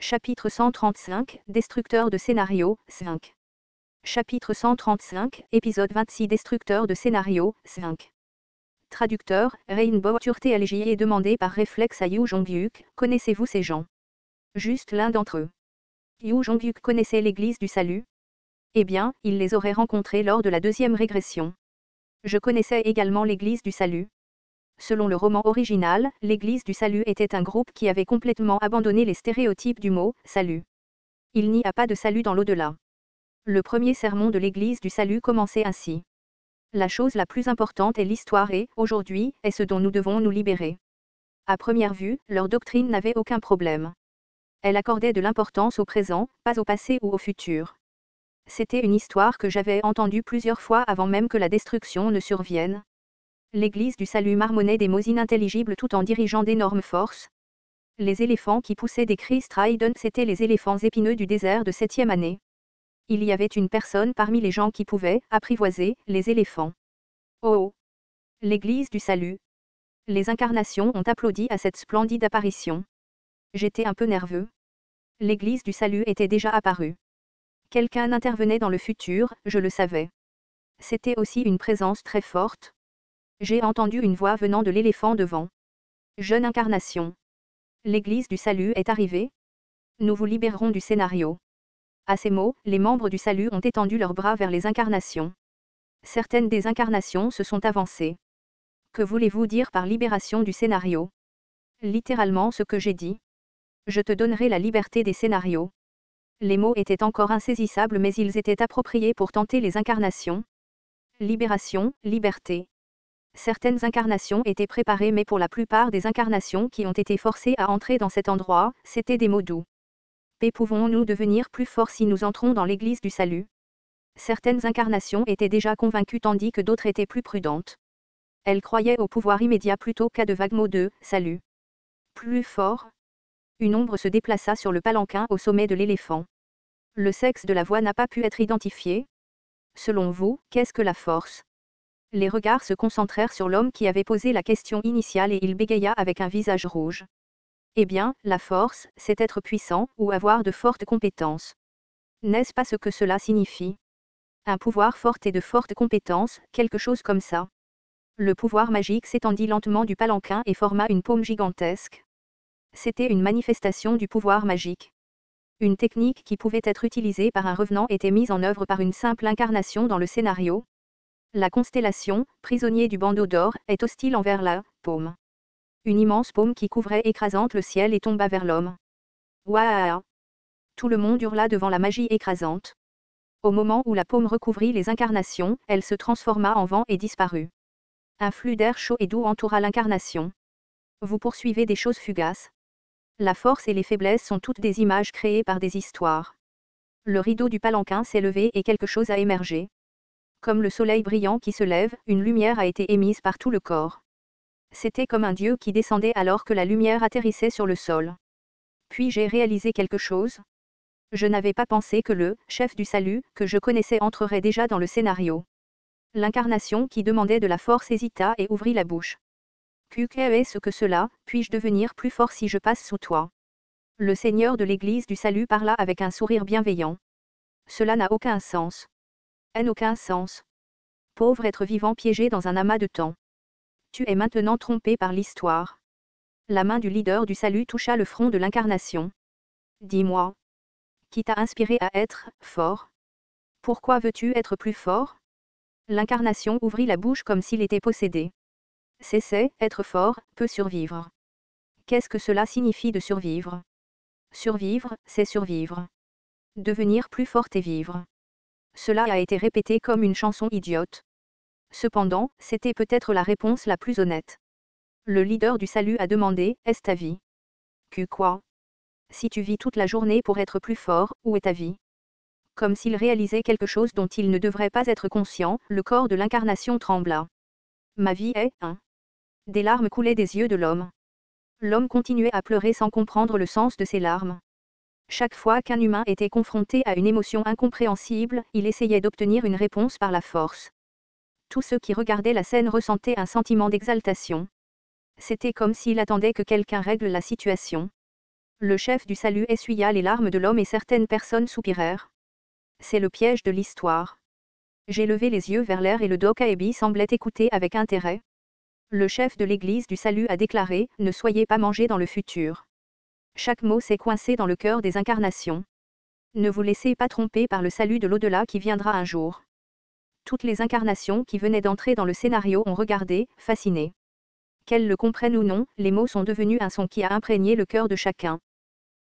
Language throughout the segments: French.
Chapitre 135, Destructeur de scénario, 5. Chapitre 135, épisode 26 Destructeur de scénario, 5. Traducteur, Rainbow Turtelj est demandé par réflexe à Yu Jong-hyuk, connaissez-vous ces gens? Juste l'un d'entre eux. Yu Jong-hyuk connaissait l'Église du Salut? Eh bien, il les aurait rencontrés lors de la deuxième régression. Je connaissais également l'Église du Salut. Selon le roman original, l'Église du Salut était un groupe qui avait complètement abandonné les stéréotypes du mot « salut ». Il n'y a pas de salut dans l'au-delà. Le premier sermon de l'Église du Salut commençait ainsi. La chose la plus importante est l'histoire et, aujourd'hui, est ce dont nous devons nous libérer. À première vue, leur doctrine n'avait aucun problème. Elle accordait de l'importance au présent, pas au passé ou au futur. C'était une histoire que j'avais entendue plusieurs fois avant même que la destruction ne survienne. L'Église du Salut marmonnait des mots inintelligibles tout en dirigeant d'énormes forces. Les éléphants qui poussaient des cris stridents c'étaient les éléphants épineux du désert de 7e année. Il y avait une personne parmi les gens qui pouvait apprivoiser les éléphants. Oh! L'Église du Salut. Les incarnations ont applaudi à cette splendide apparition. J'étais un peu nerveux. L'Église du Salut était déjà apparue. Quelqu'un intervenait dans le futur, je le savais. C'était aussi une présence très forte. J'ai entendu une voix venant de l'éléphant devant. Jeune incarnation. L'Église du Salut est arrivée. Nous vous libérerons du scénario. À ces mots, les membres du Salut ont étendu leurs bras vers les incarnations. Certaines des incarnations se sont avancées. Que voulez-vous dire par libération du scénario? Littéralement ce que j'ai dit. Je te donnerai la liberté des scénarios. Les mots étaient encore insaisissables mais ils étaient appropriés pour tenter les incarnations. Libération, liberté. Certaines incarnations étaient préparées mais pour la plupart des incarnations qui ont été forcées à entrer dans cet endroit, c'était des mots doux. Pouvons-nous devenir plus forts si nous entrons dans l'Église du Salut? Certaines incarnations étaient déjà convaincues tandis que d'autres étaient plus prudentes. Elles croyaient au pouvoir immédiat plutôt qu'à de vagues mots de « salut ». Plus fort. Une ombre se déplaça sur le palanquin au sommet de l'éléphant. Le sexe de la voix n'a pas pu être identifié. Selon vous, qu'est-ce que la force? Les regards se concentrèrent sur l'homme qui avait posé la question initiale et il bégaya avec un visage rouge. Eh bien, la force, c'est être puissant, ou avoir de fortes compétences. N'est-ce pas ce que cela signifie? Un pouvoir fort et de fortes compétences, quelque chose comme ça. Le pouvoir magique s'étendit lentement du palanquin et forma une paume gigantesque. C'était une manifestation du pouvoir magique. Une technique qui pouvait être utilisée par un revenant était mise en œuvre par une simple incarnation dans le scénario. La constellation, prisonnier du bandeau d'or, est hostile envers la paume. Une immense paume qui couvrait écrasante le ciel et tomba vers l'homme. Waouh! Tout le monde hurla devant la magie écrasante. Au moment où la paume recouvrit les incarnations, elle se transforma en vent et disparut. Un flux d'air chaud et doux entoura l'incarnation. Vous poursuivez des choses fugaces. La force et les faiblesses sont toutes des images créées par des histoires. Le rideau du palanquin s'est levé et quelque chose a émergé. Comme le soleil brillant qui se lève, une lumière a été émise par tout le corps. C'était comme un dieu qui descendait alors que la lumière atterrissait sur le sol. Puis j'ai réalisé quelque chose. Je n'avais pas pensé que le chef du salut que je connaissais entrerait déjà dans le scénario. L'incarnation qui demandait de la force hésita et ouvrit la bouche. Qu'est-ce que cela? Puis-je devenir plus fort si je passe sous toi? Le Seigneur de l'Église du Salut parla avec un sourire bienveillant. Cela n'a aucun sens. Aucun sens. Pauvre être vivant piégé dans un amas de temps. Tu es maintenant trompé par l'histoire. La main du leader du salut toucha le front de l'incarnation. Dis-moi. Qui t'a inspiré à être fort? Pourquoi veux-tu être plus fort? L'incarnation ouvrit la bouche comme s'il était possédé. C'est être fort, peut survivre. Qu'est-ce que cela signifie de survivre? Survivre, c'est survivre. Devenir plus forte et vivre. Cela a été répété comme une chanson idiote. Cependant, c'était peut-être la réponse la plus honnête. Le leader du salut a demandé, est-ce ta vie? Quoi? Si tu vis toute la journée pour être plus fort, où est ta vie? Comme s'il réalisait quelque chose dont il ne devrait pas être conscient, le corps de l'incarnation trembla. Ma vie est, Des larmes coulaient des yeux de l'homme. L'homme continuait à pleurer sans comprendre le sens de ses larmes. Chaque fois qu'un humain était confronté à une émotion incompréhensible, il essayait d'obtenir une réponse par la force. Tous ceux qui regardaient la scène ressentaient un sentiment d'exaltation. C'était comme s'il attendait que quelqu'un règle la situation. Le chef du salut essuya les larmes de l'homme et certaines personnes soupirèrent. C'est le piège de l'histoire. J'ai levé les yeux vers l'air et le Dokaebi semblait écouter avec intérêt. Le chef de l'église du salut a déclaré « Ne soyez pas mangés dans le futur ». Chaque mot s'est coincé dans le cœur des incarnations. Ne vous laissez pas tromper par le salut de l'au-delà qui viendra un jour. Toutes les incarnations qui venaient d'entrer dans le scénario ont regardé, fascinées. Qu'elles le comprennent ou non, les mots sont devenus un son qui a imprégné le cœur de chacun.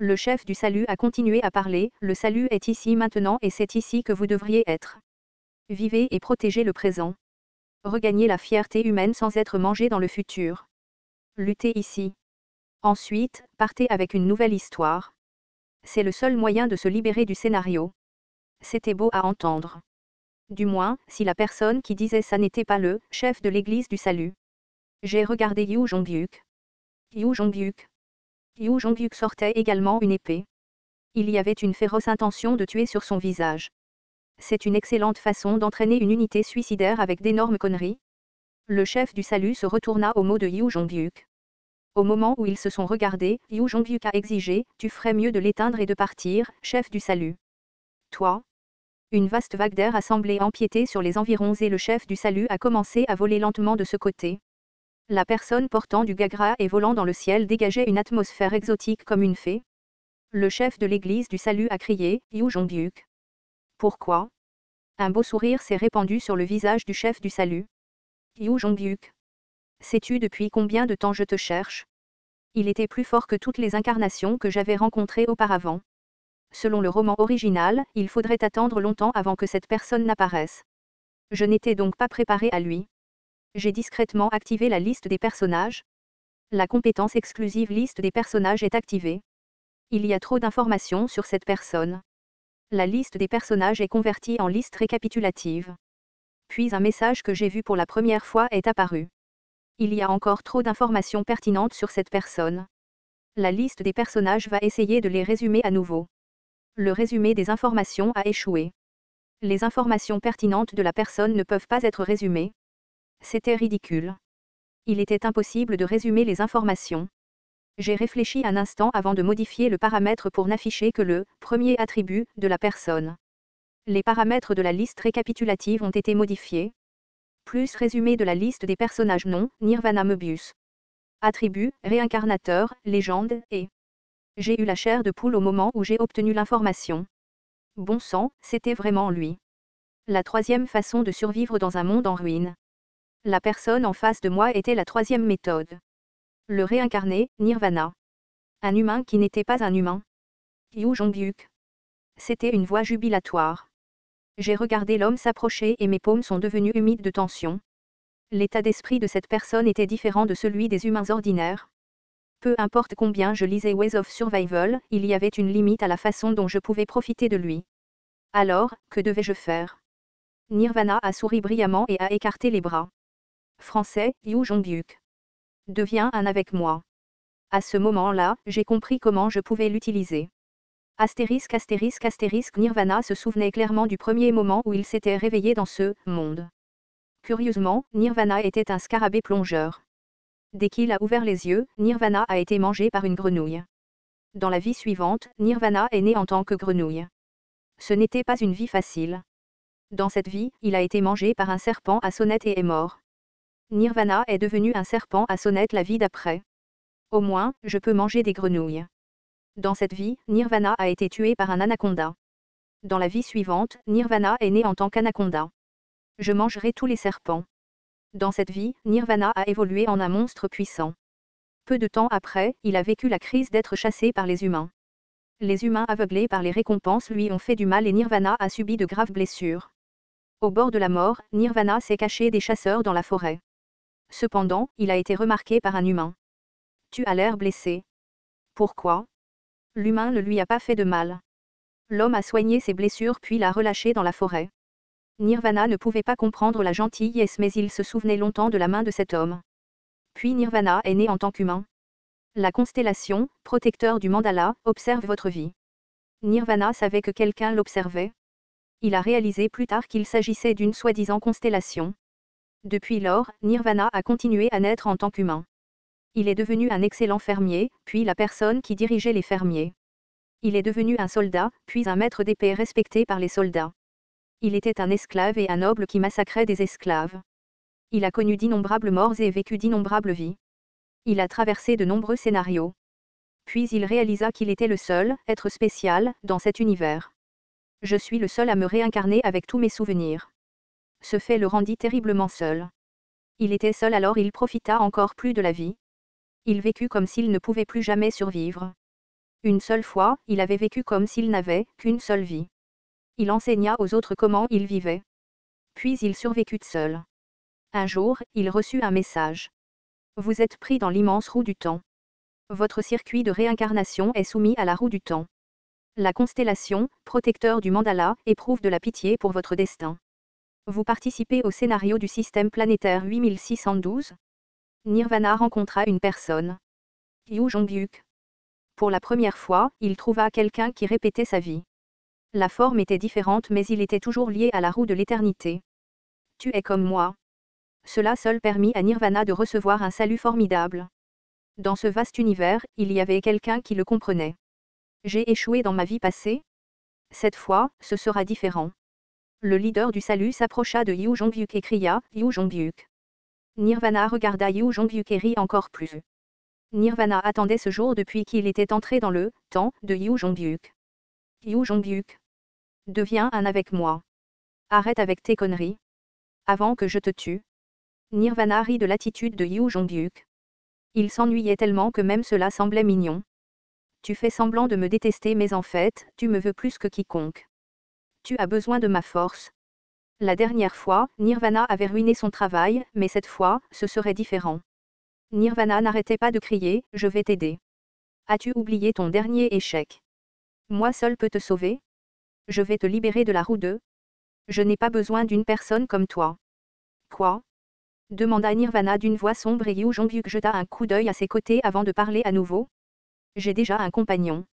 Le chef du salut a continué à parler, le salut est ici maintenant et c'est ici que vous devriez être. Vivez et protégez le présent. Regagnez la fierté humaine sans être mangé dans le futur. Luttez ici. Ensuite, partez avec une nouvelle histoire. C'est le seul moyen de se libérer du scénario. C'était beau à entendre. Du moins, si la personne qui disait ça n'était pas le chef de l'église du salut. J'ai regardé Yu Jonghyuk. Yu Jonghyuk. Yu Jonghyuk sortait également une épée. Il y avait une féroce intention de tuer sur son visage. C'est une excellente façon d'entraîner une unité suicidaire avec d'énormes conneries. Le chef du salut se retourna aux mots de Yu Jonghyuk. Au moment où ils se sont regardés, Yu Jonghyuk a exigé « Tu ferais mieux de l'éteindre et de partir, chef du salut. » Toi. Une vaste vague d'air a semblé empiéter sur les environs et le chef du salut a commencé à voler lentement de ce côté. La personne portant du gagra et volant dans le ciel dégageait une atmosphère exotique comme une fée. Le chef de l'église du salut a crié « Yu Jonghyuk. » Pourquoi? Un beau sourire s'est répandu sur le visage du chef du salut. Yu Jonghyuk. Sais-tu depuis combien de temps je te cherche? Il était plus fort que toutes les incarnations que j'avais rencontrées auparavant. Selon le roman original, il faudrait attendre longtemps avant que cette personne n'apparaisse. Je n'étais donc pas préparé à lui. J'ai discrètement activé la liste des personnages. La compétence exclusive liste des personnages est activée. Il y a trop d'informations sur cette personne. La liste des personnages est convertie en liste récapitulative. Puis un message que j'ai vu pour la première fois est apparu. Il y a encore trop d'informations pertinentes sur cette personne. La liste des personnages va essayer de les résumer à nouveau. Le résumé des informations a échoué. Les informations pertinentes de la personne ne peuvent pas être résumées. C'était ridicule. Il était impossible de résumer les informations. J'ai réfléchi un instant avant de modifier le paramètre pour n'afficher que le premier attribut de la personne. Les paramètres de la liste récapitulative ont été modifiés. Plus résumé de la liste des personnages non, Nirvana Möbius. Attributs, réincarnateur, légende, et... J'ai eu la chair de poule au moment où j'ai obtenu l'information. Bon sang, c'était vraiment lui. La troisième façon de survivre dans un monde en ruine. La personne en face de moi était la troisième méthode. Le réincarné, Nirvana. Un humain qui n'était pas un humain. Yu Jonghyuk. C'était une voix jubilatoire. J'ai regardé l'homme s'approcher et mes paumes sont devenues humides de tension. L'état d'esprit de cette personne était différent de celui des humains ordinaires. Peu importe combien je lisais Ways of Survival, il y avait une limite à la façon dont je pouvais profiter de lui. Alors, que devais-je faire? Nirvana a souri brillamment et a écarté les bras. Français, Yu Jonghyuk. Deviens un avec moi. À ce moment-là, j'ai compris comment je pouvais l'utiliser. Astérisque astérisque astérisque Nirvana se souvenait clairement du premier moment où il s'était réveillé dans ce monde. Curieusement, Nirvana était un scarabée plongeur. Dès qu'il a ouvert les yeux, Nirvana a été mangé par une grenouille. Dans la vie suivante, Nirvana est né en tant que grenouille. Ce n'était pas une vie facile. Dans cette vie, il a été mangé par un serpent à sonnette et est mort. Nirvana est devenu un serpent à sonnette la vie d'après. Au moins, je peux manger des grenouilles. Dans cette vie, Nirvana a été tué par un anaconda. Dans la vie suivante, Nirvana est né en tant qu'anaconda. Je mangerai tous les serpents. Dans cette vie, Nirvana a évolué en un monstre puissant. Peu de temps après, il a vécu la crise d'être chassé par les humains. Les humains aveuglés par les récompenses lui ont fait du mal et Nirvana a subi de graves blessures. Au bord de la mort, Nirvana s'est caché des chasseurs dans la forêt. Cependant, il a été remarqué par un humain. Tu as l'air blessé. Pourquoi? L'humain ne lui a pas fait de mal. L'homme a soigné ses blessures puis l'a relâché dans la forêt. Nirvana ne pouvait pas comprendre la gentillesse mais il se souvenait longtemps de la main de cet homme. Puis Nirvana est né en tant qu'humain. La constellation, protecteur du mandala, observe votre vie. Nirvana savait que quelqu'un l'observait. Il a réalisé plus tard qu'il s'agissait d'une soi-disant constellation. Depuis lors, Nirvana a continué à naître en tant qu'humain. Il est devenu un excellent fermier, puis la personne qui dirigeait les fermiers. Il est devenu un soldat, puis un maître d'épée respecté par les soldats. Il était un esclave et un noble qui massacrait des esclaves. Il a connu d'innombrables morts et vécu d'innombrables vies. Il a traversé de nombreux scénarios. Puis il réalisa qu'il était le seul être spécial dans cet univers. Je suis le seul à me réincarner avec tous mes souvenirs. Ce fait le rendit terriblement seul. Il était seul, alors il profita encore plus de la vie. Il vécut comme s'il ne pouvait plus jamais survivre. Une seule fois, il avait vécu comme s'il n'avait qu'une seule vie. Il enseigna aux autres comment il vivait. Puis il survécut seul. Un jour, il reçut un message. Vous êtes pris dans l'immense roue du temps. Votre circuit de réincarnation est soumis à la roue du temps. La constellation, protecteur du mandala, éprouve de la pitié pour votre destin. Vous participez au scénario du système planétaire 8612. Nirvana rencontra une personne. Yu Jongbyuk. Pour la première fois, il trouva quelqu'un qui répétait sa vie. La forme était différente, mais il était toujours lié à la roue de l'éternité. Tu es comme moi. Cela seul permit à Nirvana de recevoir un salut formidable. Dans ce vaste univers, il y avait quelqu'un qui le comprenait. J'ai échoué dans ma vie passée. Cette fois, ce sera différent. Le leader du salut s'approcha de Yu Jongbyuk et cria « Yu Jongbyuk ». Nirvana regarda Yu Jongbyuk et rit encore plus. Nirvana attendait ce jour depuis qu'il était entré dans le temps de Yu Jongbyuk. Yu Jongbyuk. Deviens un avec moi. Arrête avec tes conneries. Avant que je te tue. Nirvana rit de l'attitude de Yu Jongbyuk. Il s'ennuyait tellement que même cela semblait mignon. Tu fais semblant de me détester, mais en fait, tu me veux plus que quiconque. Tu as besoin de ma force. La dernière fois, Nirvana avait ruiné son travail, mais cette fois, ce serait différent. Nirvana n'arrêtait pas de crier « Je vais t'aider. As-tu oublié ton dernier échec? Moi seul peux te sauver. Je vais te libérer de la roue de. Je n'ai pas besoin d'une personne comme toi. » Quoi? Demanda Nirvana d'une voix sombre, et Yu Jongbyuk jeta un coup d'œil à ses côtés avant de parler à nouveau. J'ai déjà un compagnon.